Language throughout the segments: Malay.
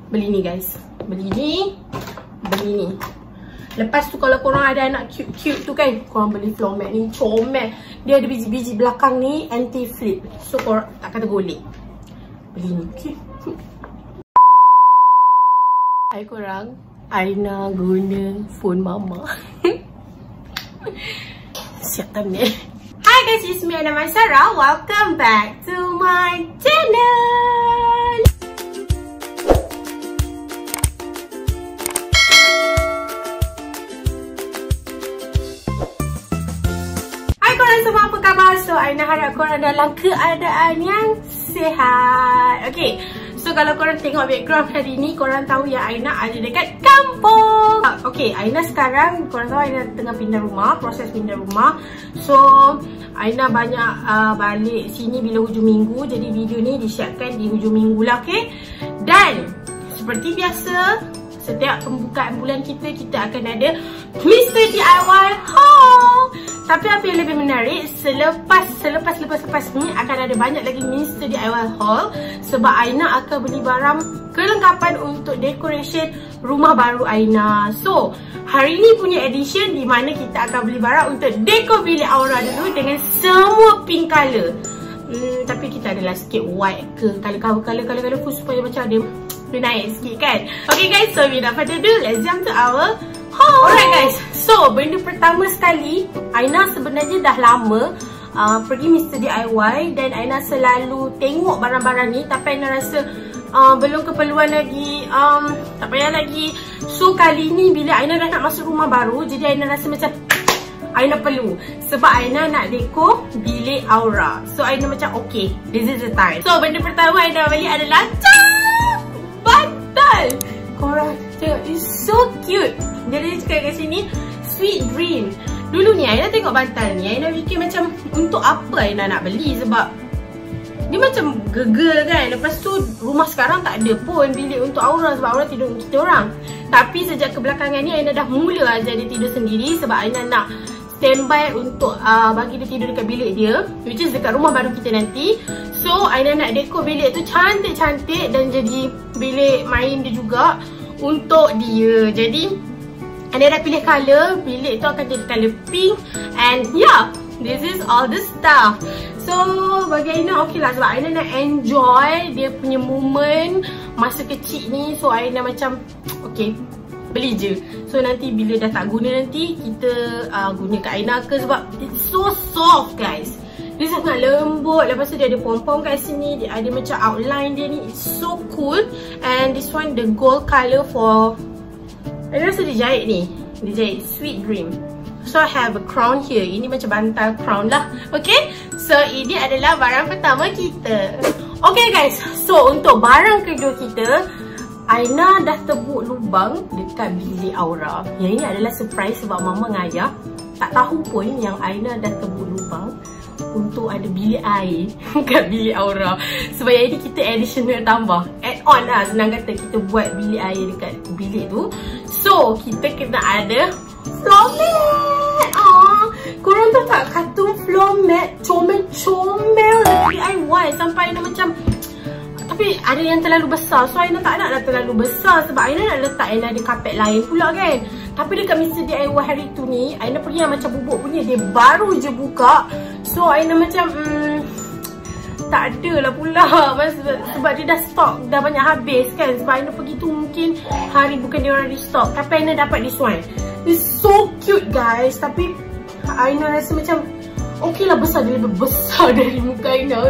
beli ni guys. Beli ni. Lepas tu kalau korang ada anak cute-cute tu kan, korang beli floor mat ni, comel. Dia ada biji-biji belakang ni anti flip. So korang tak kata golek. Beli ni. Okay. Hai korang, Aina guna phone mama. Siap thumbnail. Hi guys, it's me Aina Maisara. Welcome back to my channel. Hai korang semua, apa khabar? So Aina harap korang dalam keadaan yang sihat. Okay, so kalau korang tengok background hari ni, korang tahu yang Aina ada dekat kampung. Okay, Aina sekarang, korang tahu Aina tengah pindah rumah, proses pindah rumah. So Aina banyak balik sini bila hujung minggu. Jadi video ni disiapkan di hujung minggu lah, okay. Dan seperti biasa, setiap pembukaan bulan kita akan ada Mr. DIY haul. Tapi apa yang lebih menarik, selepas ni akan ada banyak lagi Mr. DIY haul. Sebab Aina akan beli barang kelengkapan untuk decoration rumah baru Aina. So hari ni punya edition di mana kita akan beli barang untuk dekor bilik Aura dulu dengan semua pink colour. Tapi kita adalah sikit white ke colour-colour supaya macam ada naik sikit kan. Okay guys, so without further ado, let's jump to our haul. Alright guys, so benda pertama sekali, Aina sebenarnya dah lama pergi Mr. DIY dan Aina selalu tengok barang-barang ni, tapi Aina rasa belum keperluan lagi, tak payah lagi. So kali ni bila Aina dah nak masuk rumah baru, jadi Aina rasa macam Aina perlu, sebab Aina nak dekor bilik Aura. So Aina macam okay, this is the time. So benda pertama Aina beli adalah bantal. Korang tengok, it's so cute. Dia ada cakap kat sini sweet dream. Dulu ni Aina tengok bantal ni, Aina fikir macam untuk apa Aina nak beli, sebab dia macam gegel kan. Lepas tu rumah sekarang tak ada pun bilik untuk Aura, sebab Aura tidur dengan kita orang. Tapi sejak kebelakangan ni Aina dah mula ajar dia tidur sendiri, sebab Aina nak standby untuk bagi dia tidur dekat bilik dia, which is dekat rumah baru kita nanti. So Aina nak dekor bilik tu cantik-cantik dan jadi bilik main dia juga untuk dia. Jadi Aina dah pilih colour, bilik tu akan jadi colour pink. And yeah, this is all the stuff. So bagi Aina okay lah, sebab Aina nak enjoy dia punya moment masa kecil ni. So Aina macam okay, beli je. So nanti bila dah tak guna, nanti kita guna kat Aina ke, sebab it's so soft guys. Dia sangat lembut. Lepas tu dia ada pom-pom kat sini, dia ada macam outline dia ni, it's so cool. And this one the gold colour for, Aina rasa dia jahit ni, dia jahit sweet dream. So I have a crown here. Ini macam bantal crown lah. Okay, so ini adalah barang pertama kita. Okay guys, so untuk barang kedua kita, Aina dah tebuk lubang dekat bilik Aura. Yang ini adalah surprise sebab mama dengan ayah tak tahu pun yang Aina dah tebuk lubang untuk ada bilik air kat bilik Aura. Sebab yang ini kita additional tambah, add on lah, senang kata kita buat bilik air dekat bilik tu. So kita kena ada floor mat. Korang tahu tak, kartun floor mat comel-comel DIY sampai Aina macam, tapi ada yang terlalu besar. So Aina tak nak terlalu besar, sebab Aina nak letak Aina ada kapet lain pula kan. Tapi dekat Mr. DIY hari tu ni, Aina pergi yang macam bubuk punya, dia baru je buka. So Aina macam tak ada lah pula, sebab dia dah stok, dah banyak habis kan. Sebab Aina pergi tu mungkin hari bukan dia orang di stok. Tapi Aina dapat this one. It's so cute guys. Tapi Aina rasa macam okay lah, besar, dia lebih besar dari muka Aina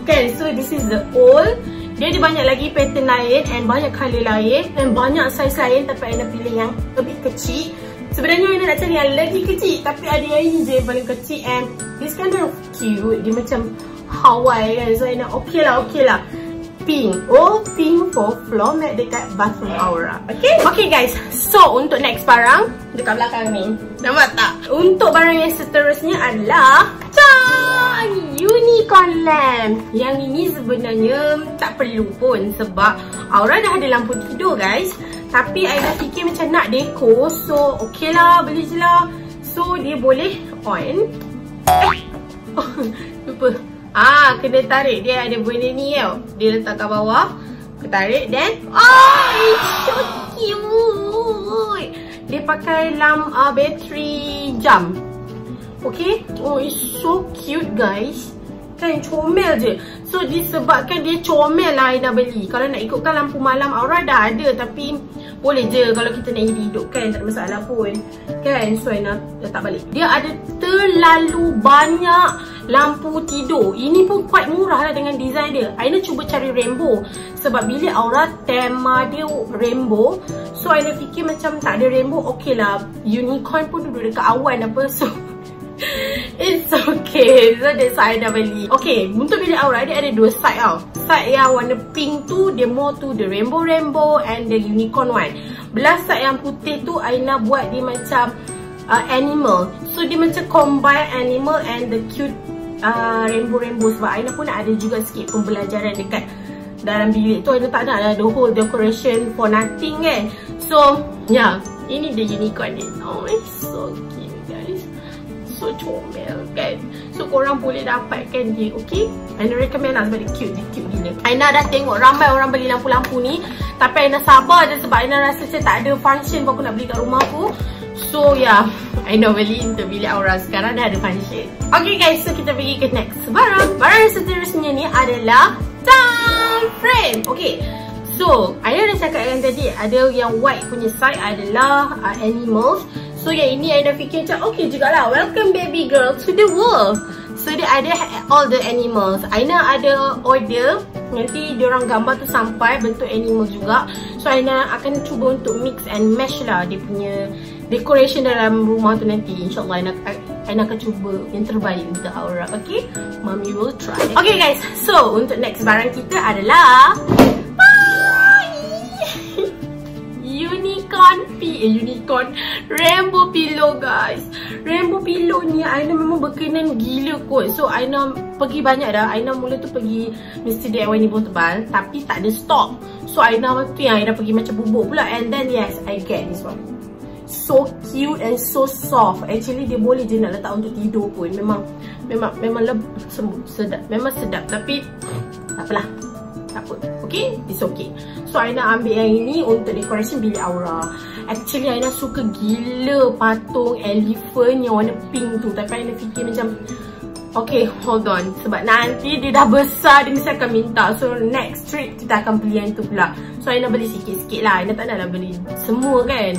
kan. So this is the old. Dia ada banyak lagi pattern lain and banyak colour lain and banyak size lain, tapi Aina pilih yang lebih kecil. Sebenarnya Aina nak cari yang lagi kecil, tapi ada yang ini je yang paling kecil. And this kind of cute, dia macam Hawaii kan. So Aina okay lah pink. Oh, pink for floor mat dekat bathroom Aura. Okay guys, so untuk next barang dekat belakang ni, nampak tak? Untuk barang yang seterusnya adalah unicorn lamp. Yang ini sebenarnya tak perlu pun, sebab Aura dah ada lampu tidur guys. Tapi Aina fikir macam nak dekor, so okay lah, beli je lah. So dia boleh on. Lupa. Kena tarik. Dia ada benda ni tau, dia letak kat bawah, ketarik dan pakai bateri jam. Okay. Oh, it's so cute guys. Kan comel je. So disebabkan dia comel lah Aina beli. Kalau nak ikutkan lampu malam Aura dah ada, tapi boleh je kalau kita nak hidupkan, tak ada masalah pun. Kan. So Aina letak balik. Dia ada terlalu banyak lampu tidur. Ini pun quite murah lah dengan design dia. Aina cuba cari rainbow, sebab bilik Aura tema dia rainbow. So Aina fikir macam tak ada rainbow, okay lah, unicorn pun duduk dekat awan apa. So it's okay. So that's why Aina beli. Okay, untuk bilik Aura dia ada dua side tau. Side yang warna pink tu dia more to the rainbow and the unicorn one. Belah side yang putih tu Aina buat dia macam animal. So dia macam combine animal and the cute rainbow. Sebab Aina pun ada juga sikit pembelajaran dekat dalam bilik tu. Aina tak nak lah the whole decoration for nothing kan. So yeah, ini the unicorn ni. Oh, it's so cute guys. So comel kan. So korang boleh dapatkan dia. Okay, Aina recommend lah sebab dia cute gila. Aina dah tengok ramai orang beli lampu-lampu ni, tapi Aina sabar je sebab Aina rasa macam tak ada function pun aku nak beli kat rumah aku. So yeah, Aina beli untuk bilik Aura. Sekarang dah ada function. Okay guys, so kita pergi ke next barang. Barang yang seterusnya ni adalah frame. Okay, so Aina dah cakapkan tadi ada yang white punya side adalah animals. So yang ini Aina fikir macam okay jugalah, welcome baby girl to the world. So dia ada all the animals. Aina ada order, nanti diorang gambar tu sampai bentuk animal juga. So Aina akan cuba untuk mix and match lah dia punya decoration dalam rumah tu nanti. InsyaAllah Aina akan cuba yang terbaik untuk Aura. Okay, Mommy will try. Okay guys, so untuk next barang kita adalah unicorn rainbow pillow guys. Rainbow pillow ni Aina memang berkenan gila kot. So Aina pergi banyak dah. Aina mula tu pergi Mr. DIY ni pun tebal, tapi tak ada stok. So Aina tu yang Aina pergi macam bubuk pula. And then yes, I get this one. So cute and so soft. Actually dia boleh je nak letak untuk tidur pun. Memang sedap. Memang sedap, tapi tak apalah, tak apa. Okay, it's okay. So Aina ambil yang ini untuk decoration bilik Aura. Actually Aina suka gila patung elephant yang warna pink tu, tapi Aina fikir macam okay, hold on, sebab nanti dia dah besar dia mesti akan minta. So next trip kita akan beli yang tu pula. So Aina beli sikit-sikit lah. Aina tak nak beli semua kan.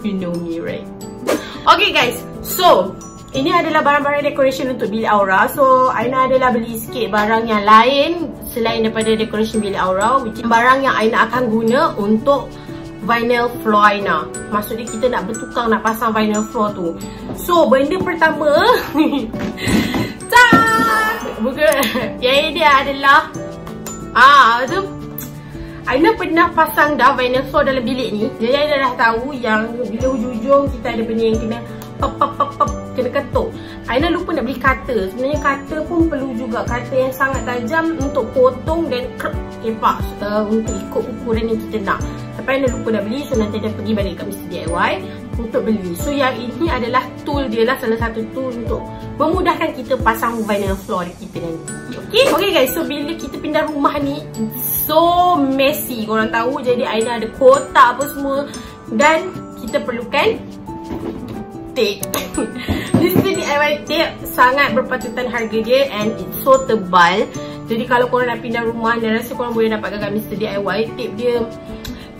You know me right? Okay guys, so ini adalah barang-barang decoration untuk bilik Aura. So Aina adalah beli sikit barang yang lain selain daripada decoration bilik Aura, which barang yang Aina akan guna untuk vinyl floor Aina. Maksudnya kita nak bertukang, nak pasang vinyl floor tu. So benda pertama bukan, yang dia adalah tu Aina pernah pasang dah vinyl floor dalam bilik ni. Jadi Aina dah tahu yang bila hujung-hujung kita ada benda yang kena pop, kena ketuk. Aina lupa nak beli cutter. Sebenarnya cutter pun perlu juga, cutter yang sangat tajam untuk potong dan kepak untuk ikut ukuran yang kita nak. Tapi Aina lupa nak beli, so nanti dia pergi balik kat Mr. DIY untuk beli. So yang ini adalah tool dia lah, salah satu tool untuk memudahkan kita pasang vinyl floor kita nanti. Okay guys, so bila kita pindah rumah ni so messy, korang tahu. Jadi Aina ada kotak apa semua, dan kita perlukan tape. Mr. DIY tape sangat berpatutan harga dia, and it's so tebal. Jadi kalau korang nak pindah rumah, dan rasa korang boleh dapatkan kat Mr. DIY, tape dia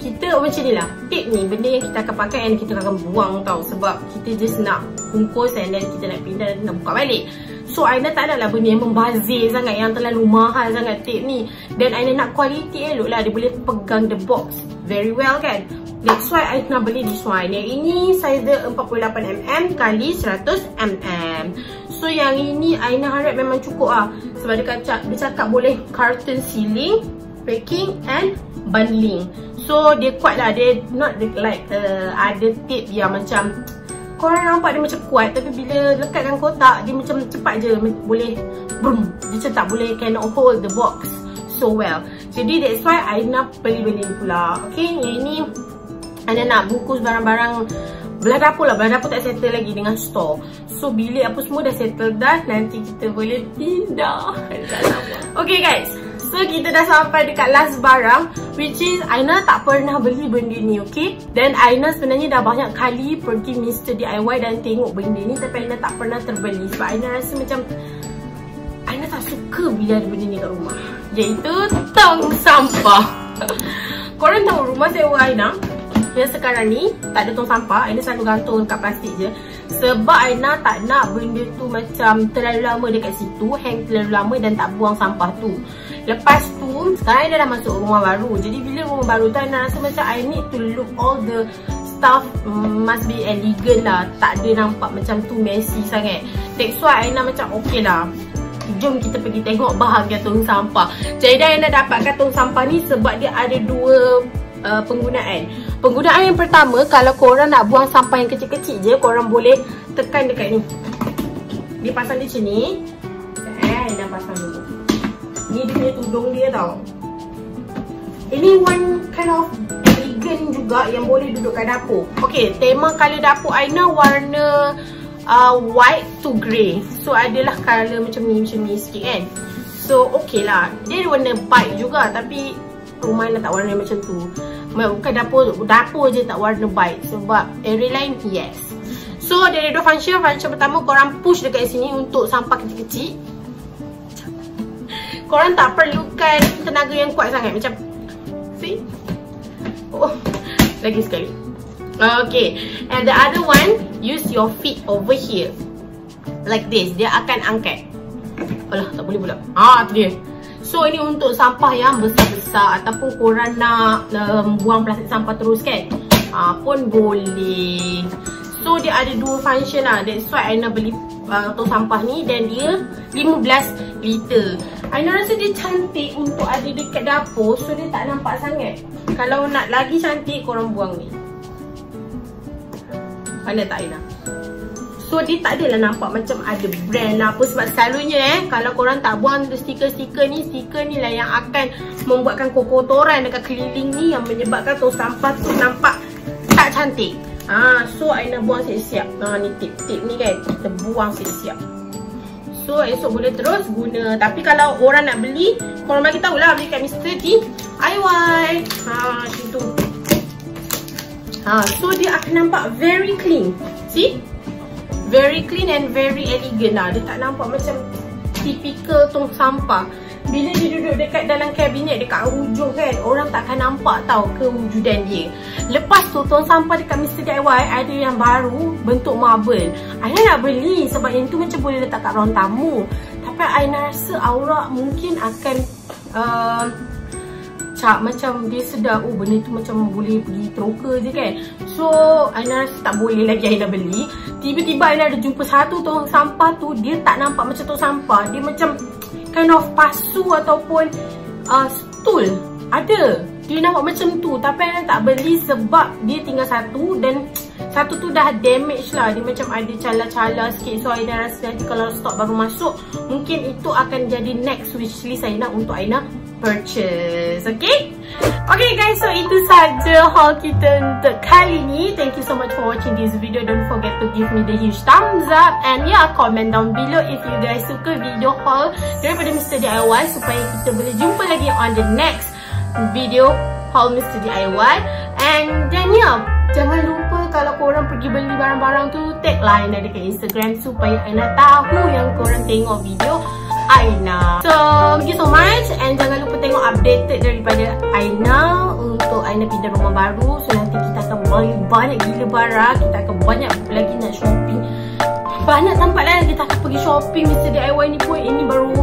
kita macam ni lah. Tape ni benda yang kita akan pakai and kita akan buang tau, sebab kita just nak bungkus and then kita nak pindah dan nak buka balik. So Aina tak nak lah benda yang membazir sangat, yang terlalu mahal sangat tape ni. Dan Aina nak quality elok lah, dia boleh pegang the box very well kan. That's why Aina beli this one. Yang ini size dia 48mm kali 100mm. So yang ini Aina harap memang cukup lah, sebab dia cakap boleh curtain sealing, packing and bundling. So dia kuat lah, dia not like ada tape yang macam korang nampak dia macam kuat, tapi bila lekatkan kotak dia macam cepat je boleh boom, dia macam tak boleh cannot hold the box so well. Jadi that's why Aina beli pula. Okay, yang ini Aina nak bungkus barang-barang belah dapur lah. Belah dapur tak settle lagi dengan store. So bilik apa semua dah settle dah, nanti kita boleh pindah. Okay guys, So kita dah sampai dekat last barang, which is Aina tak pernah beli benda ni, okay? Dan Aina sebenarnya dah banyak kali pergi Mr. DIY dan tengok benda ni, tapi Aina tak pernah terbeli. Sebab Aina rasa macam Aina tak suka bila ada benda ni kat rumah, iaitu tong sampah. Korang tahu rumah sewa Aina yang sekarang ni tak ada tong sampah. Aina selalu gantung dekat plastik je, sebab Aina tak nak benda tu macam terlalu lama dekat situ, hang terlalu lama dan tak buang sampah tu. Lepas tu sekarang Aina dah masuk rumah baru, jadi bila rumah baru tu Aina rasa macam I need to look all the stuff must be elegant lah, tak ada nampak macam tu messy sangat. That's why Aina macam okay lah, jom kita pergi tengok bahagian tong sampah. Jadi Aina dapatkan tong sampah ni sebab dia ada dua penggunaan. Penggunaan yang pertama, kalau korang nak buang sampah yang kecil-kecil je, korang boleh tekan dekat ni. Dia pasang di sini. Aina pasang dulu. Ni dia punya tudung dia tau. Ini one kind of elegant juga yang boleh duduk kat dapur. Okay, tema colour dapur Aina warna white to grey. So adalah colour macam ni sikit kan. So okay lah. Dia warna white juga, tapi rumah Aina tak warna macam tu. Bukan dapur je tak warna white. Sebab area lain yes. So dia ada dua function. Function pertama, korang push dekat sini untuk sampah kecil-kecil. Korang tak perlukan tenaga yang kuat sangat. Macam see? Oh, lagi sekali. Okay, and the other one, use your feet over here like this. Dia akan angkat. Alah, tak boleh pula. Tu dia. So ini untuk sampah yang besar-besar, ataupun korang nak buang plastik sampah terus kan, pun boleh. So dia ada dua function lah. That's why Aina beli tong sampah ni, dan dia 15 liter. Aina rasa dia cantik untuk ada dekat dapur, so dia tak nampak sangat. Kalau nak lagi cantik, korang buang ni. Mana tak Aina? So dia tak adalah nampak macam ada brand lah apa. Sebab selalunya kalau korang tak buang stiker-stiker ni lah yang akan membuatkan kotoran dekat keliling ni, yang menyebabkan tong sampah tu nampak tak cantik. So Aina buang siap-siap. Ni tip ni kan, kita buang siap-siap. So esok boleh terus guna. Tapi kalau orang nak beli, korang bagi tahulah beli kat Mr. DIY. Macam tu. So dia akan nampak very clean. See? Very clean and very elegant lah. Dia tak nampak macam typical tong sampah. Bila dia duduk dekat dalam kabinet, dekat hujung kan, orang takkan nampak tau kewujudan dia. Lepas tu tong sampah dekat Mr. DIY ada yang baru bentuk marble. Aina nak beli sebab yang tu macam boleh letak kat ruang tamu. Tapi Aina rasa aura mungkin akan macam dia sedar, benda tu macam boleh pergi teroka je kan. So Aina rasa tak boleh lagi Aina beli. Tiba-tiba Aina ada jumpa satu tong sampah tu, dia tak nampak macam tong sampah. Dia macam kind of pasu ataupun stool. Ada, dia nampak macam tu. Tapi Aina tak beli sebab dia tinggal satu, dan satu tu dah damage lah. Dia macam ada cala-cala sikit. So Aina rasa nanti kalau stok baru masuk, mungkin itu akan jadi next wishlist Aina untuk Aina purchase. Okay? Okay guys, so itu saja haul kita untuk kali ni. Thank you so much for watching this video. Don't forget to give me the huge thumbs up, and comment down below if you guys suka video haul daripada Mr. DIY, supaya kita boleh jumpa lagi on the next video haul Mr. DIY. And then jangan lupa kalau korang pergi beli barang-barang tu, tag lah Aina dekat Instagram, supaya Aina tahu yang korang tengok video Aina. So thank you so much, and jangan lupa tengok updated daripada Aina untuk Aina pindah rumah baru. So nanti kita akan banyak gila barang, kita akan banyak lagi nak shopping. Banyak tempat lah kita akan pergi shopping. Mr. DIY ni pun, ini baru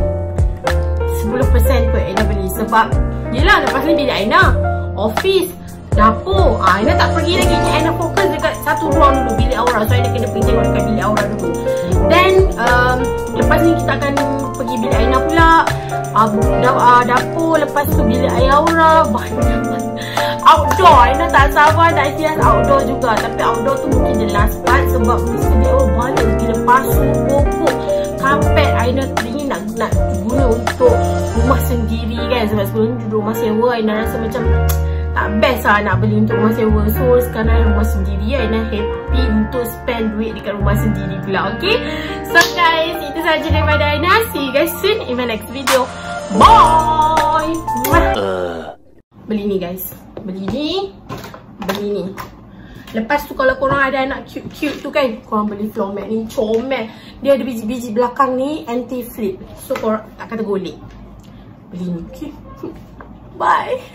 10% kot Aina beli. Sebab yelah, lepas ni bilik Aina, office, dapur, Aina tak pergi lagi. Aina fokus dekat satu ruang dulu, bilik aura. So Aina kena pergi tengok dekat bilik aura dulu. Then lepas ni kita akan pergi bilik Aina pula, dapur, lepas tu bilik aura. Banyak outdoor, Aina tak sabar nak hias outdoor juga. Tapi outdoor tu mungkin the last part, sebab mesti dia banyak gila pasu, pokok, kapet. Aina teringin nak guna untuk rumah sendiri kan. Sebab sebelum ni duduk rumah sewa, Aina rasa macam tak best lah nak beli untuk rumah sewa. So sekarang rumah sendiri, Aina happy untuk spend duit dekat rumah sendiri pula. Okay, so guys, itu sahaja daripada Aina. See you guys soon in my next video. Bye. Bye. Beli ni guys. Beli ni. Lepas tu kalau korang ada anak cute-cute tu kan, korang beli floor mat ni. Comel. Dia ada biji-biji belakang ni anti flip. So korang tak kata golek. Beli ni. Okay. Bye.